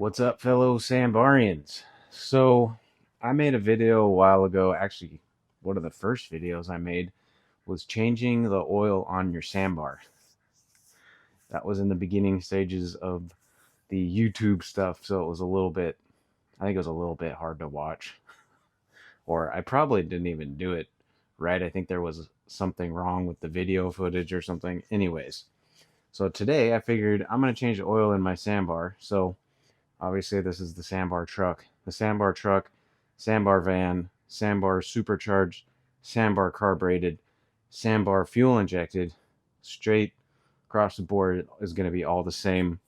What's up, fellow Sambarians? So, I made a video a while ago. Actually, one of the first videos I made was changing the oil on your Sambar. That was in the beginning stages of the YouTube stuff, so it was I think it was a little bit hard to watch. Or I probably didn't even do it right. I think there was something wrong with the video footage or something. Anyways, so today I figured I'm going to change the oil in my Sambar. So, obviously, this is the Sambar truck. The Sambar truck, Sambar van, Sambar supercharged, Sambar carbureted, Sambar fuel injected, straight across the board is going to be all the same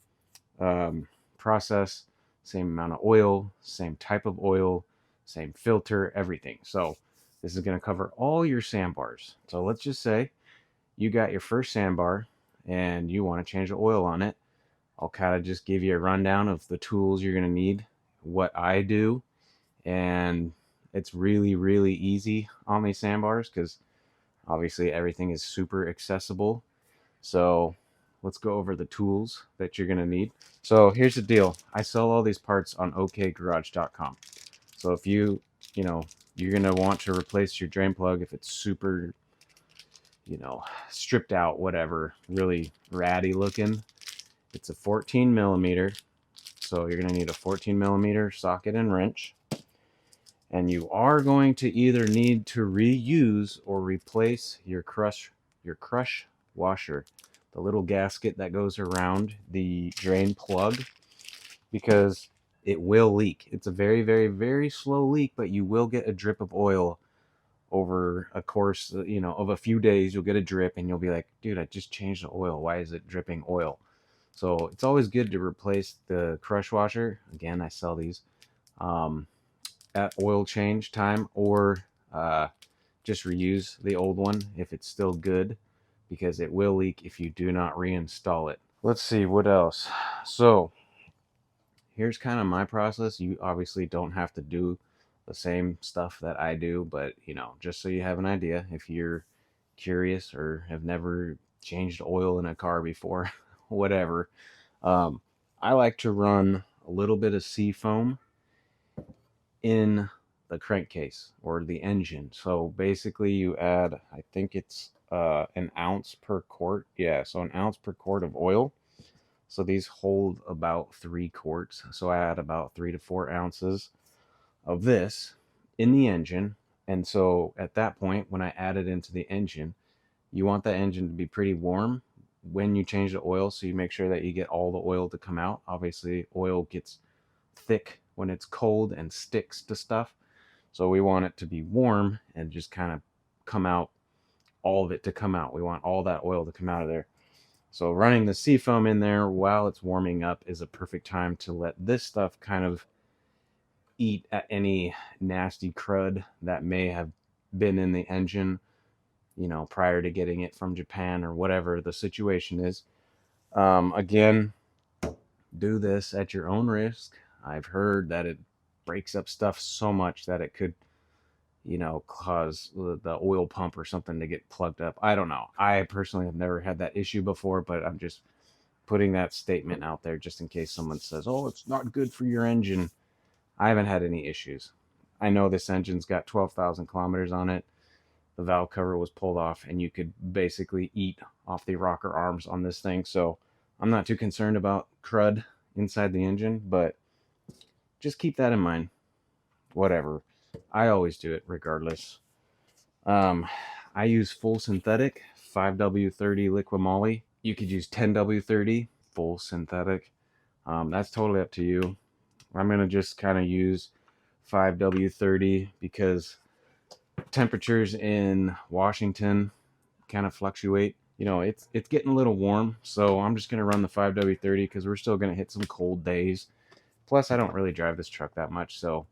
process, same amount of oil, same type of oil, same filter, everything. So this is going to cover all your Sambars. So let's just say you got your first Sambar and you want to change the oil on it. I'll kind of just give you a rundown of the tools you're going to need, what I do, and it's really, really easy on these sandbars because obviously everything is super accessible. So let's go over the tools that you're going to need. So here's the deal. I sell all these parts on okgarage.com. So if you're going to want to replace your drain plug if it's super, stripped out, whatever, really ratty looking. It's a 14 millimeter, so you're going to need a 14 millimeter socket and wrench. And you are going to either need to reuse or replace your crush washer, the little gasket that goes around the drain plug, because it will leak. It's a very, very, very slow leak, but you will get a drip of oil over a course, of a few days. You'll get a drip and you'll be like, dude, I just changed the oil. Why is it dripping oil? So it's always good to replace the crush washer. Again, I sell these at oil change time, or just reuse the old one if it's still good, because it will leak if you do not reinstall it. Let's see what else. So here's kind of my process. You obviously don't have to do the same stuff that I do, but just so you have an idea, if you're curious or have never changed oil in a car before, whatever, I like to run a little bit of sea foam in the crankcase or the engine. So basically you add, I think it's an ounce per quart. Yeah, so an ounce per quart of oil. So these hold about 3 quarts. So I add about 3 to 4 ounces of this in the engine. And so at that point, when I add it into the engine, you want that engine to be pretty warm when you change the oil, so you make sure that you get all the oil to come out. Obviously, oil gets thick when it's cold and sticks to stuff. So we want it to be warm and just kind of come out, all of it to come out. We want all that oil to come out of there. So running the seafoam in there while it's warming up is a perfect time to let this stuff kind of eat at any nasty crud that may have been in the engine, prior to getting it from Japan or whatever the situation is. Again, do this at your own risk. I've heard that it breaks up stuff so much that it could, cause the oil pump or something to get plugged up. I don't know. I personally have never had that issue before, but I'm just putting that statement out there just in case someone says, oh, it's not good for your engine. I haven't had any issues. I know this engine's got 12,000 kilometers on it. The valve cover was pulled off, and you could basically eat off the rocker arms on this thing. So I'm not too concerned about crud inside the engine, but just keep that in mind. Whatever. I always do it regardless. I use full synthetic 5W30 Liqui Moly. You could use 10W30 full synthetic. That's totally up to you. I'm going to just kind of use 5W30 because temperatures in Washington kind of fluctuate. It's getting a little warm, so I'm just going to run the 5W30 because we're still going to hit some cold days. Plus, I don't really drive this truck that much, so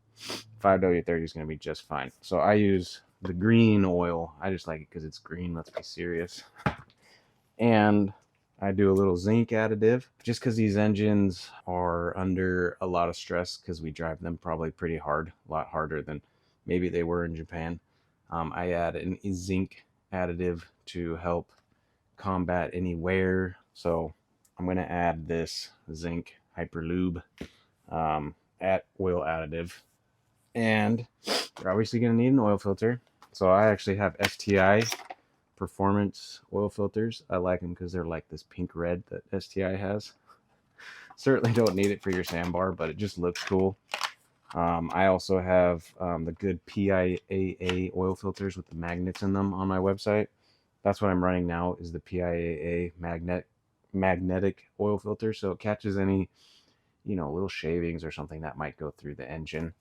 5W30 is going to be just fine. So I use the green oil. I just like it because it's green, let's be serious. And I do a little zinc additive just because these engines are under a lot of stress because we drive them probably pretty hard, a lot harder than maybe they were in Japan. I add a zinc additive to help combat any wear. So I'm going to add this zinc hyperlube. at Oil Additive. And you're obviously going to need an oil filter. So I actually have STI performance oil filters. I like them because they're like this pink red that STI has. Certainly don't need it for your Sambar, but it just looks cool. I also have the good PIAA oil filters with the magnets in them on my website. That's what I'm running now, is the PIAA magnetic oil filter. So it catches any, little shavings or something that might go through the engine.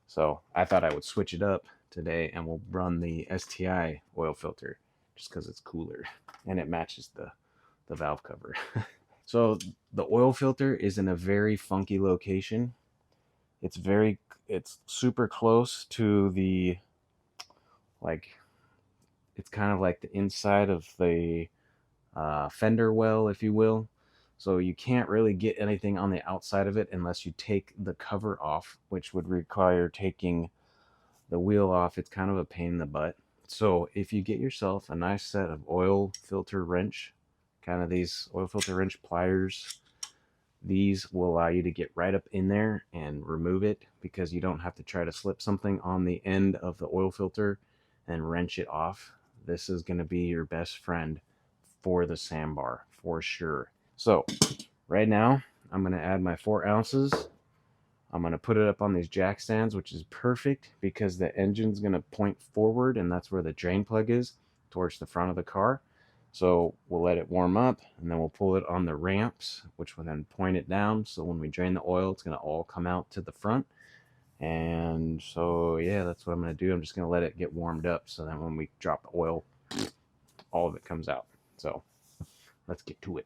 So I thought I would switch it up today, and we'll run the STI oil filter just because it's cooler and it matches the valve cover. So the oil filter is in a very funky location. It's super close to the, like, it's kind of like the inside of the fender well, if you will. So you can't really get anything on the outside of it unless you take the cover off, which would require taking the wheel off. It's kind of a pain in the butt. So if you get yourself a nice set of oil filter wrench, kind of these oil filter wrench pliers, these will allow you to get right up in there and remove it, because you don't have to try to slip something on the end of the oil filter and wrench it off. This is going to be your best friend for the Sambar for sure. So right now I'm going to add my 4 ounces. I'm going to put it up on these jack stands, which is perfect because the engine's going to point forward, and that's where the drain plug is, towards the front of the car. So we'll let it warm up, and then we'll pull it on the ramps, which will then point it down. So when we drain the oil, it's going to all come out to the front. And so, yeah, that's what I'm going to do. I'm just going to let it get warmed up, so then when we drop the oil, all of it comes out. So let's get to it.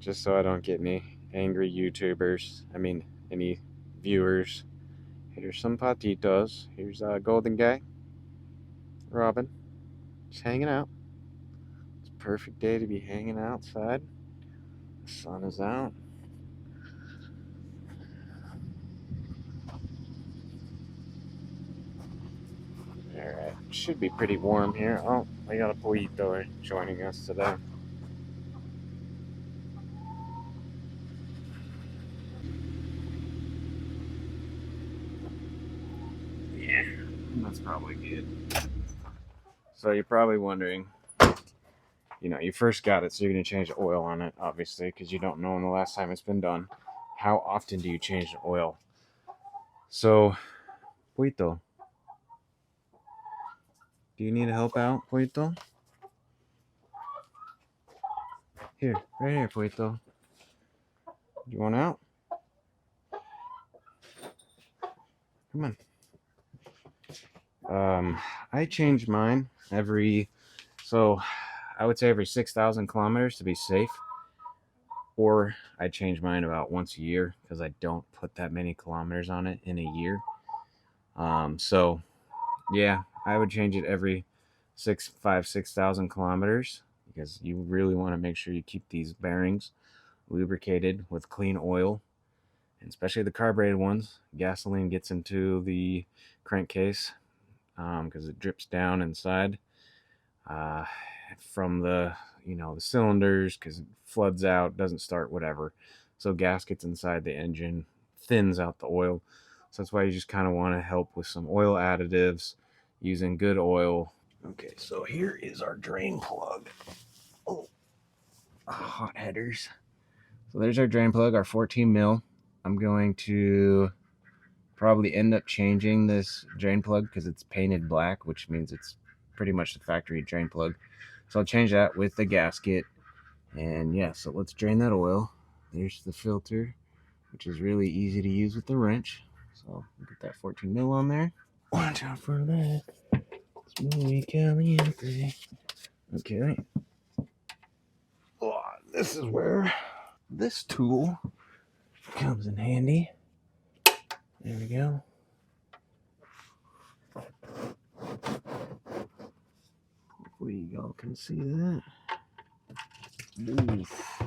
Just so I don't get any angry YouTubers, any viewers. Here's some patitos. Here's a golden guy, Robin, just hanging out. It's a perfect day to be hanging outside. The sun is out. Alright, should be pretty warm here. Oh, I got a pollito joining us today. Yeah, that's probably good. So you're probably wondering, you first got it, so you're going to change the oil on it, obviously, because you don't know when the last time it's been done. How often do you change the oil? So, Poito, do you need help out, Poito? Here, right here, Poito. You want out? Come on. I change mine so I would say every 6,000 kilometers to be safe. Or I change mine about once a year because I don't put that many kilometers on it in a year. So yeah, I would change it every 6,000 kilometers, because you really want to make sure you keep these bearings lubricated with clean oil, and especially the carbureted ones. Gasoline gets into the crankcase because it drips down inside from the cylinders, because it floods out, doesn't start, whatever. So gas gets inside the engine, thins out the oil. So that's why you just kind of want to help with some oil additives using good oil. Okay, so here is our drain plug. Oh, hot headers. So there's our drain plug, our 14 mil. I'm going to probably end up changing this drain plug because it's painted black, which means it's pretty much the factory drain plug. So I'll change that with the gasket. And yeah, so let's drain that oil. There's the filter, which is really easy to use with the wrench. So put that 14 mil on there. Watch out for that. It's muy caliente. Okay. Oh, this is where this tool comes in handy. There we go. Hopefully y'all can see that. Oof.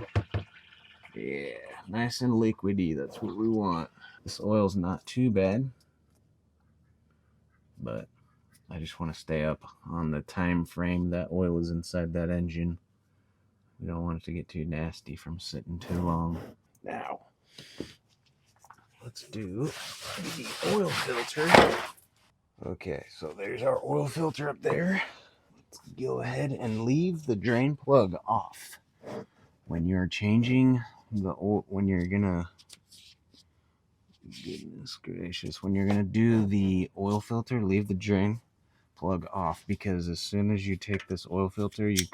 Yeah, nice and liquidy. That's what we want. This oil's not too bad, but I just want to stay up on the time frame that oil is inside that engine. We don't want it to get too nasty from sitting too long. Now, let's do the oil filter. Okay, so there's our oil filter up there. Let's go ahead and leave the drain plug off. When you're changing the oil, when you're gonna, goodness gracious, when you're gonna do the oil filter, leave the drain plug off, because as soon as you take this oil filter, you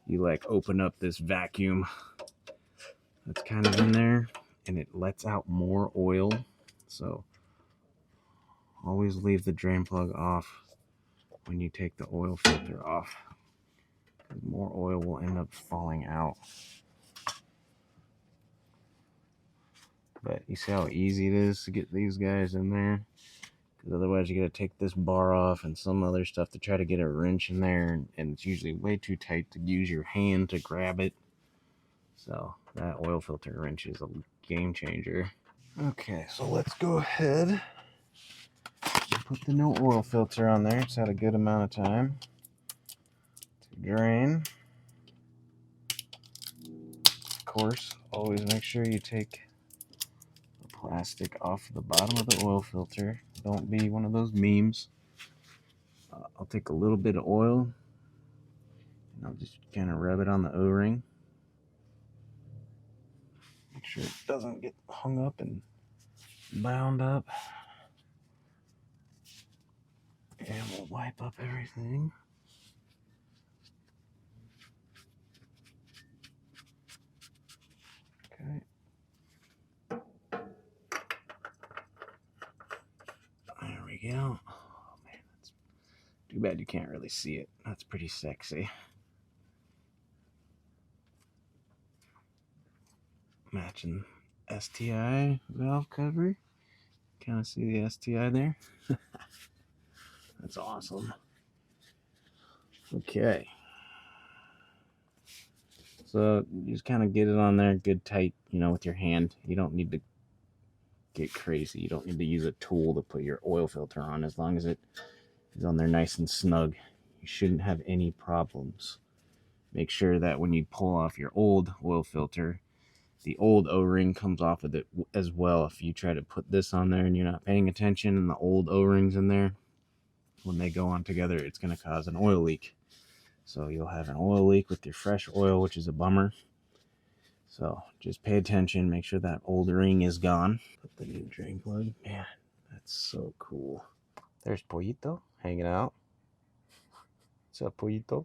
like open up this vacuum that's kind of in there, and it lets out more oil. So always leave the drain plug off when you take the oil filter off. More oil will end up falling out. But you see how easy it is to get these guys in there? Because otherwise you got to take this bar off and some other stuff to try to get a wrench in there, and it's usually way too tight to use your hand to grab it. So that oil filter wrench is a game changer. Okay, so let's go ahead and put the new oil filter on there. It's had a good amount of time to drain. Of course, always make sure you take the plastic off the bottom of the oil filter. Don't be one of those memes. I'll take a little bit of oil and I'll just kind of rub it on the O-ring. Make sure it doesn't get hung up and bound up. And we'll wipe up everything. Okay. There we go. Oh man, that's too bad you can't really see it. That's pretty sexy. Matching STI valve cover. Kind of see the STI there. That's awesome. Okay. So you just kind of get it on there good tight, with your hand. You don't need to get crazy. You don't need to use a tool to put your oil filter on. As long as it is on there nice and snug, you shouldn't have any problems. Make sure that when you pull off your old oil filter, the old O-ring comes off of it as well. If you try to put this on there and you're not paying attention and the old O-ring's in there, when they go on together, it's going to cause an oil leak. So you'll have an oil leak with your fresh oil, which is a bummer. So just pay attention, make sure that old ring is gone. Put the new drain plug. Man, that's so cool. There's Pollito hanging out. What's up, Pollito?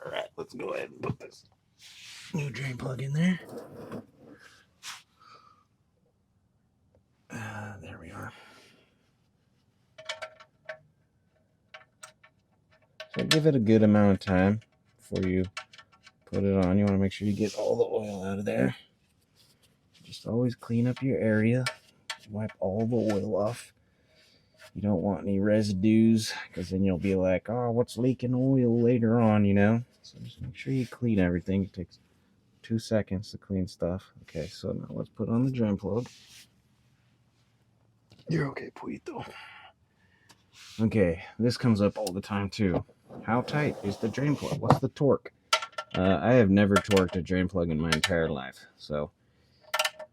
All right, let's go ahead and put this new drain plug in there. There we are. So give it a good amount of time before you put it on. You want to make sure you get all the oil out of there. Just always clean up your area. Wipe all the oil off. You don't want any residues, because then you'll be like, oh, what's leaking oil later on, So just make sure you clean everything. It takes 2 seconds to clean stuff. Okay, so now let's put on the drain plug. You're okay, Puito. Okay, this comes up all the time too. How tight is the drain plug? What's the torque? I have never torqued a drain plug in my entire life. So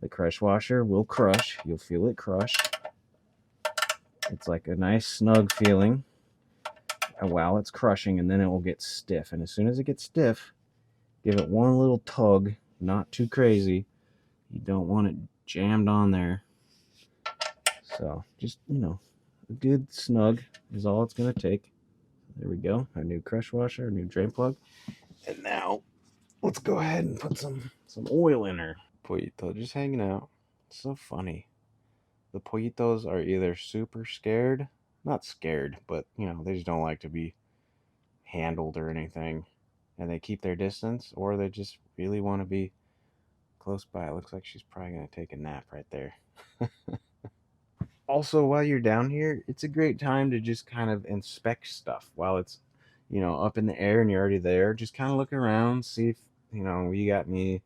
the crush washer will crush. You'll feel it crush. It's like a nice snug feeling while it's crushing, and then it will get stiff. And as soon as it gets stiff, give it one little tug, not too crazy. You don't want it jammed on there. So just, a good snug is all it's going to take. There we go. Our new crush washer, our new drain plug. And now let's go ahead and put some oil in her. Pollito just hanging out. It's so funny. The pollitos are either super scared, not scared, but, they just don't like to be handled or anything. And they keep their distance, or they just really want to be close by. It looks like she's probably going to take a nap right there. Also, while you're down here, it's a great time to just kind of inspect stuff while it's, up in the air and you're already there. Just kind of look around, see if, you got any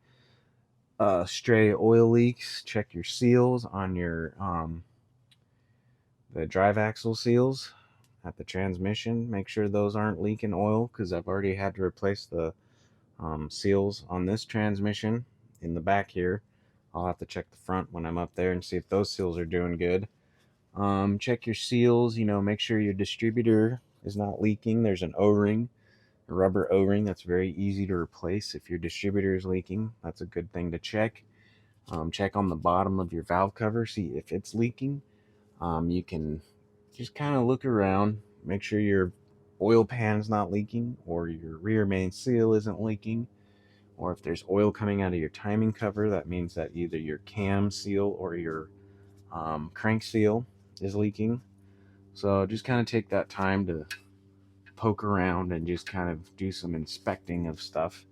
stray oil leaks, check your seals on your the drive axle seals at the transmission. Make sure those aren't leaking oil, because I've already had to replace the seals on this transmission in the back here. I'll have to check the front when I'm up there and see if those seals are doing good. Check your seals, make sure your distributor is not leaking. There's an O-ring, a rubber O-ring that's very easy to replace if your distributor is leaking. That's a good thing to check. Check on the bottom of your valve cover, see if it's leaking. You can just kind of look around, make sure your oil pan is not leaking, or your rear main seal isn't leaking, or if there's oil coming out of your timing cover, that means that either your cam seal or your crank seal is leaking. So just kind of take that time to poke around and just kind of do some inspecting of stuff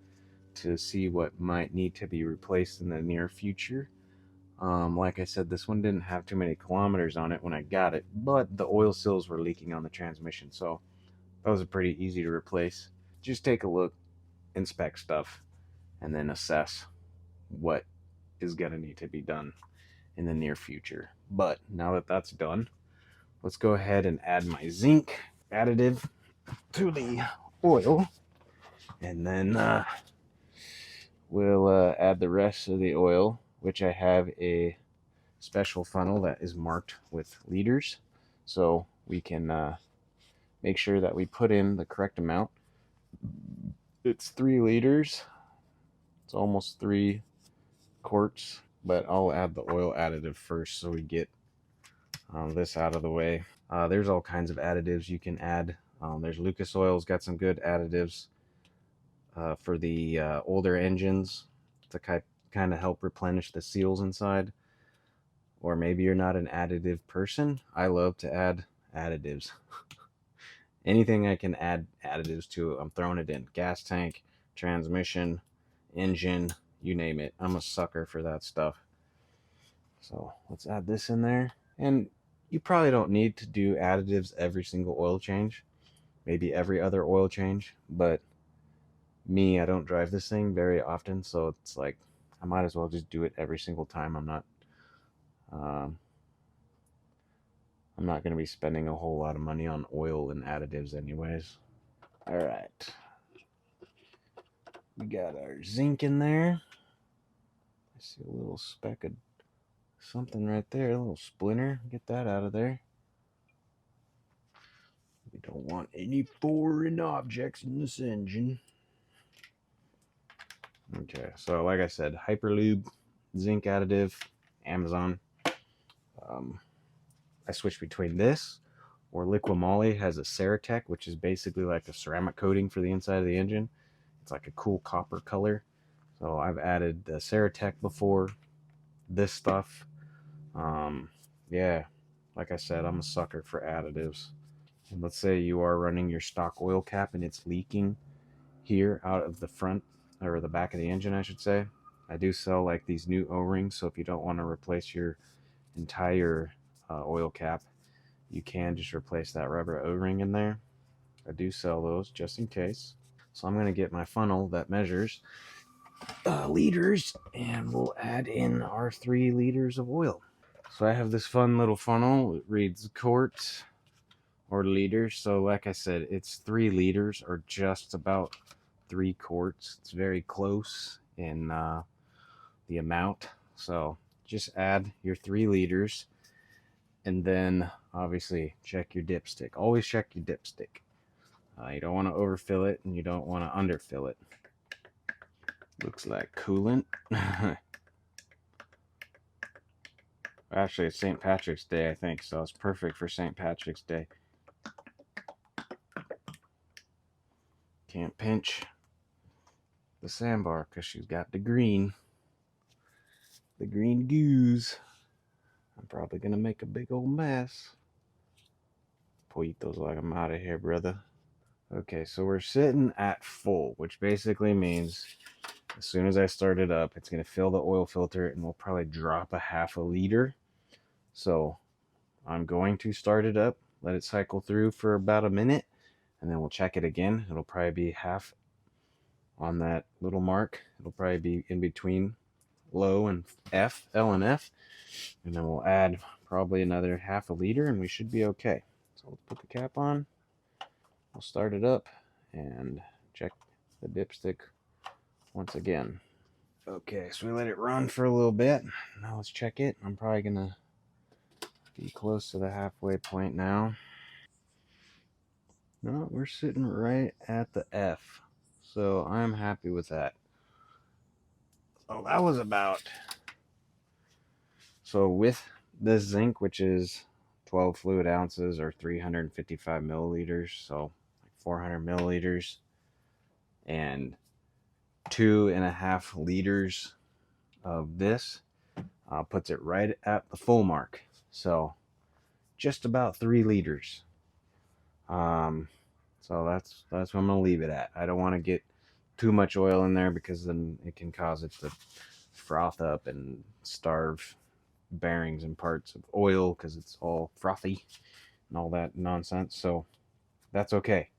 to see what might need to be replaced in the near future. Like I said, this one didn't have too many kilometers on it when I got it, but the oil seals were leaking on the transmission, so those are pretty easy to replace. Just take a look, inspect stuff, and then assess what is going to need to be done in the near future. But now that that's done, let's go ahead and add my zinc additive to the oil, and then we'll add the rest of the oil, which I have a special funnel that is marked with liters, so we can make sure that we put in the correct amount. It's 3 liters. It's almost 3 quarts, but I'll add the oil additive first so we get this out of the way. There's all kinds of additives you can add. There's Lucas Oil's got some good additives for the older engines to kind of help replenish the seals inside. Or maybe you're not an additive person. I love to add additives. Anything I can add additives to, I'm throwing it in. Gas tank, transmission, engine, you name it. I'm a sucker for that stuff. So let's add this in there. And you probably don't need to do additives every single oil change. Maybe every other oil change. But me, I don't drive this thing very often, so it's like I might as well just do it every single time. I'm not going to be spending a whole lot of money on oil and additives anyways. All right. We got our zinc in there. I see a little speck of something right there, a little splinter. Get that out of there. We don't want any foreign objects in this engine. Okay, so like I said, Hyperlube, zinc additive, Amazon. I switch between this or Liqui Moly has a Ceratec, which is basically like a ceramic coating for the inside of the engine. It's like a cool copper color. So I've added the Ceratec before, this stuff. Yeah, like I said, I'm a sucker for additives. And let's say you are running your stock oil cap and it's leaking here out of the front, or the back of the engine, I should say. I do sell like these new O-rings, so if you don't want to replace your entire oil cap, you can just replace that rubber O-ring in there. I do sell those just in case. So I'm going to get my funnel that measures liters, and we'll add in our 3 liters of oil. So I have this fun little funnel. It reads quarts or liters. So like I said, it's 3 liters or just about 3 quarts. It's very close in the amount. So just add your 3 liters, and then obviously check your dipstick. Always check your dipstick. You don't want to overfill it, and you don't want to underfill it. Looks like coolant. Actually, it's St. Patrick's Day, I think, so it's perfect for St. Patrick's Day. Can't pinch the Sambar because she's got the green goose. I'm probably going to make a big old mess. Poitos like I'm out of here, brother. Okay, so we're sitting at full, which basically means as soon as I start it up, it's going to fill the oil filter and we'll probably drop a half a liter. So I'm going to start it up, let it cycle through for about a minute, and then we'll check it again. It'll probably be half on that little mark. It'll probably be in between low and L and F, and then we'll add probably another half a liter, and we should be okay. So let's put the cap on. We'll start it up and check the dipstick once again. Okay, so we let it run for a little bit. Now let's check it. I'm probably gonna be close to the halfway point now. No, we're sitting right at the F, so I'm happy with that. So that was about, so with this zinc, which is 12 fluid ounces or 355 milliliters, so 400 milliliters, and 2.5 liters of this, puts it right at the full mark. So just about 3 liters. So that's what I'm gonna leave it at. I don't want to get too much oil in there because then it can cause it to froth up and starve bearings and parts of oil because it's all frothy and all that nonsense. So that's okay.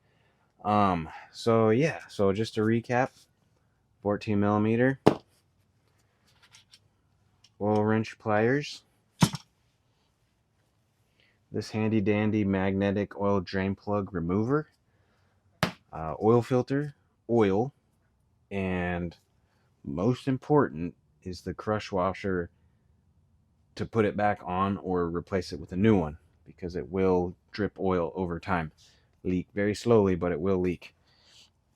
So yeah, so just to recap, 14 millimeter oil wrench pliers, this handy dandy magnetic oil drain plug remover, oil filter, oil, and most important is the crush washer to put it back on or replace it with a new one, because it will drip oil over time. Leak very slowly, but it will leak.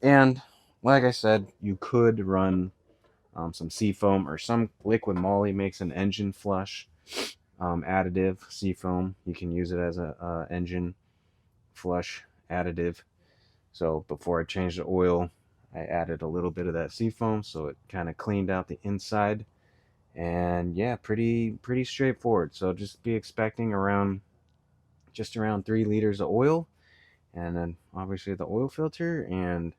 And like I said, you could run some seafoam, or some Liquid Moly makes an engine flush additive seafoam. You can use it as a engine flush additive. So before I changed the oil, I added a little bit of that seafoam, so it kind of cleaned out the inside. And yeah, pretty straightforward. So just be expecting just around 3 liters of oil, and then obviously the oil filter, and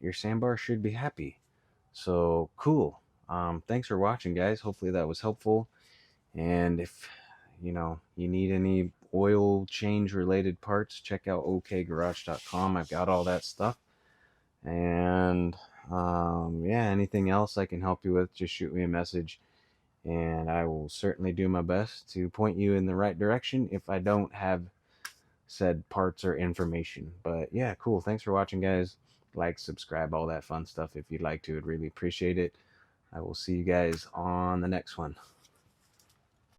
your Sambar should be happy. So cool. Thanks for watching, guys. Hopefully that was helpful. And if you need any oil change related parts, check out okgarage.com. I've got all that stuff. And yeah, anything else I can help you with, just shoot me a message, and I will certainly do my best to point you in the right direction if I don't have said parts or information. But yeah, cool. Thanks for watching, guys. Like, subscribe, all that fun stuff if you'd like to. I'd really appreciate it. I will see you guys on the next one.